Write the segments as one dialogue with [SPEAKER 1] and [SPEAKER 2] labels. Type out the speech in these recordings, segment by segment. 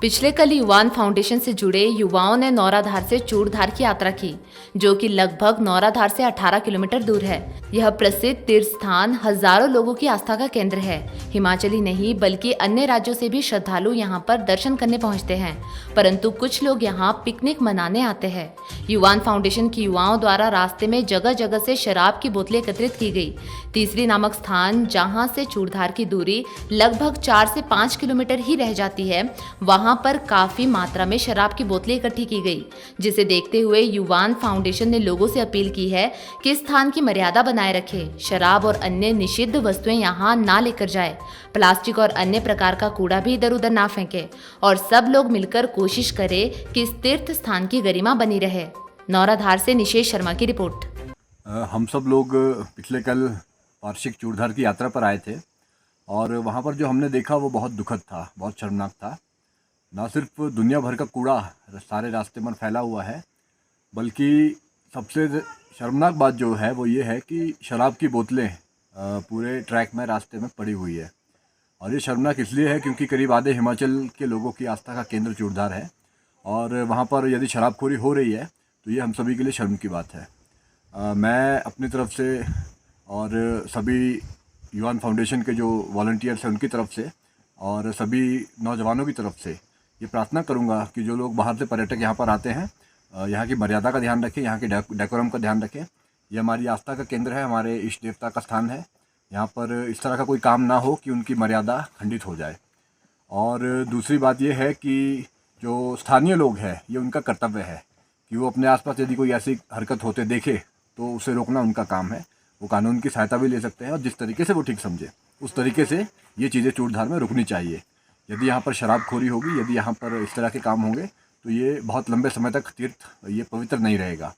[SPEAKER 1] पिछले कल युवान फाउंडेशन से जुड़े युवाओं ने नौराधार से चूड़धार की यात्रा की, जो कि लगभग नौराधार से 18 किलोमीटर दूर है। यह प्रसिद्ध तीर्थ स्थान हजारों लोगों की आस्था का केंद्र है। हिमाचल ही नहीं बल्कि अन्य राज्यों से भी श्रद्धालु यहां पर दर्शन करने पहुंचते हैं, परंतु कुछ लोग यहां पिकनिक मनाने आते हैं। युवान फाउंडेशन की युवाओं द्वारा रास्ते में जगह जगह से शराब की बोतलें एकत्रित की गई। तीसरी नामक स्थान, जहां से चूड़धार की दूरी लगभग 4 से 5 किलोमीटर ही रह जाती है, वहां पर काफी मात्रा में शराब की बोतलें इकट्ठी की गई, जिसे देखते हुए युवान फाउंडेशन ने लोगों से अपील की है कि स्थान की मर्यादा बनाए रखें, शराब और अन्य निषिद्ध वस्तुएं यहां ना लेकर जाए, प्लास्टिक और अन्य प्रकार का कूड़ा भी इधर उधर ना फेंके और सब लोग मिलकर कोशिश करें कि इस तीर्थ स्थान की गरिमा बनी रहे। नौराधार से निशेष शर्मा की रिपोर्ट।
[SPEAKER 2] हम सब लोग पिछले कल वार्षिक चूड़धार की यात्रा पर आए थे और वहाँ पर जो हमने देखा वो बहुत दुखद था, बहुत शर्मनाक था। ना सिर्फ दुनिया भर का कूड़ा सारे रास्ते में फैला हुआ है, बल्कि सबसे शर्मनाक बात जो है वो ये है कि शराब की बोतलें पूरे ट्रैक में रास्ते में पड़ी हुई है। और ये शर्मनाक इसलिए है क्योंकि करीब आधे हिमाचल के लोगों की आस्था का केंद्र चूड़धार है और वहाँ पर यदि शराबखोरी हो रही है तो ये हम सभी के लिए शर्म की बात है। मैं अपनी तरफ से और सभी युवान फाउंडेशन के जो वॉलंटियर्स हैं उनकी तरफ से और सभी नौजवानों की तरफ से ये प्रार्थना करूंगा कि जो लोग बाहर से पर्यटक यहाँ पर आते हैं, यहाँ की मर्यादा का ध्यान रखें, यहाँ के डेकोरम का ध्यान रखें। ये हमारी आस्था का केंद्र है, हमारे इष्ट देवता का स्थान है। यहाँ पर इस तरह का कोई काम ना हो कि उनकी मर्यादा खंडित हो जाए। और दूसरी बात ये है कि जो स्थानीय लोग हैं, ये उनका कर्तव्य है कि वो अपने आसपास यदि कोई ऐसी हरकत होते देखे तो उसे रोकना उनका काम है। वो कानून की सहायता भी ले सकते हैं और जिस तरीके से वो ठीक समझे उस तरीके से ये चीज़ें चूड़धार में रुकनी चाहिए। यदि यहाँ पर शराबखोरी होगी, यदि यहाँ पर इस तरह के काम होंगे तो ये बहुत लंबे समय तक तीर्थ ये पवित्र नहीं रहेगा।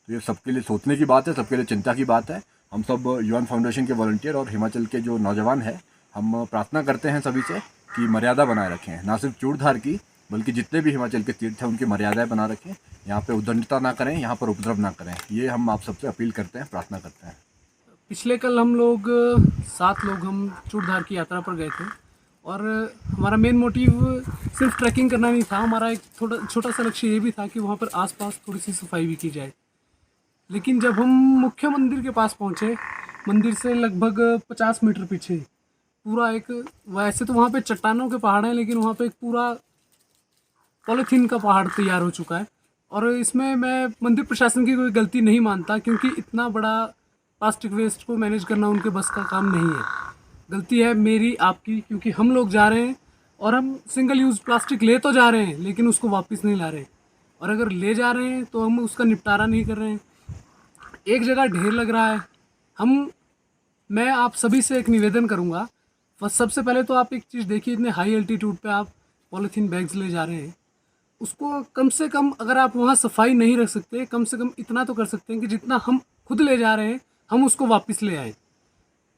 [SPEAKER 2] तो ये सबके लिए सोचने की बात है, सबके लिए चिंता की बात है। हम सब युवान फाउंडेशन के वॉलंटियर और हिमाचल के जो नौजवान हैं, हम प्रार्थना करते हैं सभी से कि मर्यादा बनाए रखें, ना सिर्फ चूड़धार की बल्कि जितने भी हिमाचल के तीर्थ हैं उनकी मर्यादाएं बना रखें। यहाँ पे उद्दंडता ना करें, यहाँ पर उपद्रव ना करें। ये हम आप सबसे अपील करते हैं, प्रार्थना करते हैं।
[SPEAKER 3] पिछले कल हम लोग 7 लोग हम चूड़धार की यात्रा पर गए थे और हमारा मेन मोटिव सिर्फ ट्रैकिंग करना नहीं था। हमारा एक छोटा सा लक्ष्य ये भी था कि वहाँ पर आसपास थोड़ी सी सफाई भी की जाए। लेकिन जब हम मुख्य मंदिर के पास पहुँचे, मंदिर से लगभग 50 मीटर पीछे पूरा एक, वैसे तो वहाँ पे चट्टानों के पहाड़ हैं, लेकिन वहाँ पे एक पूरा पॉलीथीन का पहाड़ तैयार हो चुका है। और इसमें मैं मंदिर प्रशासन की कोई गलती नहीं मानता, क्योंकि इतना बड़ा प्लास्टिक वेस्ट को मैनेज करना उनके बस का काम नहीं है। गलती है मेरी, आपकी, क्योंकि हम लोग जा रहे हैं और हम सिंगल यूज़ प्लास्टिक ले तो जा रहे हैं लेकिन उसको वापस नहीं ला रहे हैं। और अगर ले जा रहे हैं तो हम उसका निपटारा नहीं कर रहे हैं। एक जगह ढेर लग रहा है। मैं आप सभी से एक निवेदन करूँगा, सबसे पहले तो आप एक चीज़ देखिए, इतने हाई एल्टीट्यूड पे आप पॉलीथीन बैग्स ले जा रहे हैं, उसको कम से कम, अगर आप वहाँ सफाई नहीं रख सकते, कम से कम इतना तो कर सकते हैं कि जितना हम खुद ले जा रहे हैं हम उसको वापस ले आएँ।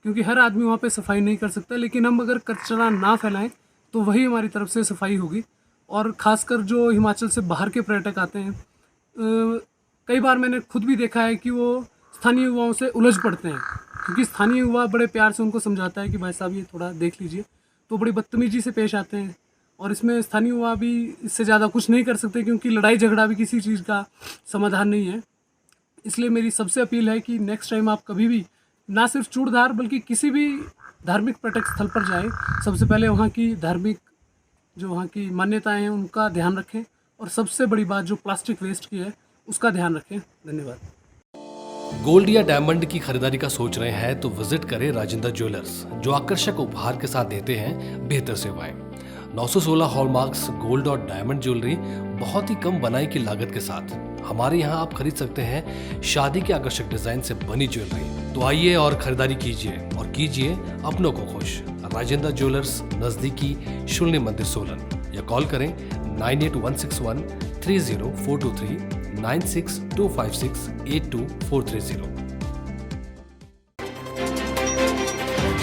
[SPEAKER 3] क्योंकि हर आदमी वहाँ पे सफाई नहीं कर सकता, लेकिन हम अगर कचरा ना फैलाएं तो वही हमारी तरफ से सफाई होगी। और ख़ासकर जो हिमाचल से बाहर के पर्यटक आते हैं, कई बार मैंने खुद भी देखा है कि वो स्थानीय युवाओं से उलझ पड़ते हैं, क्योंकि स्थानीय युवा बड़े प्यार से उनको समझाता है कि भाई साहब ये थोड़ा देख लीजिए, तो बड़ी बदतमीजी से पेश आते हैं। और इसमें स्थानीय युवा भी इससे ज़्यादा कुछ नहीं कर सकते, क्योंकि लड़ाई झगड़ा भी किसी चीज़ का समाधान नहीं है। इसलिए मेरी सबसे अपील है कि नेक्स्ट टाइम आप कभी भी ना सिर्फ चूड़धार बल्कि किसी भी धार्मिक पर्यटक स्थल पर जाएं, सबसे पहले वहाँ की धार्मिक जो वहाँ की मान्यताएं हैं उनका ध्यान रखें, और सबसे बड़ी बात जो प्लास्टिक वेस्ट की है उसका ध्यान रखें। धन्यवाद।
[SPEAKER 4] गोल्ड या डायमंड की खरीदारी का सोच रहे हैं तो विजिट करें राजेंद्र ज्वेलर्स, जो आकर्षक उपहार के साथ देते हैं बेहतर सेवाएं। 916 हॉलमार्क्स गोल्ड और डायमंड ज्वेलरी बहुत ही कम बनाई की लागत के साथ। हमारे यहाँ आप खरीद सकते हैं शादी के आकर्षक डिजाइन से बनी ज्वेलरी। तो आइए और खरीदारी कीजिए और कीजिए अपनों को खुश। राजेंद्र ज्वेलर्स, नजदीकी शून्य मंदिर, सोलन, या कॉल करें 9816130423 9625682430।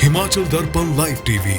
[SPEAKER 5] हिमाचल दर्पण लाइव टीवी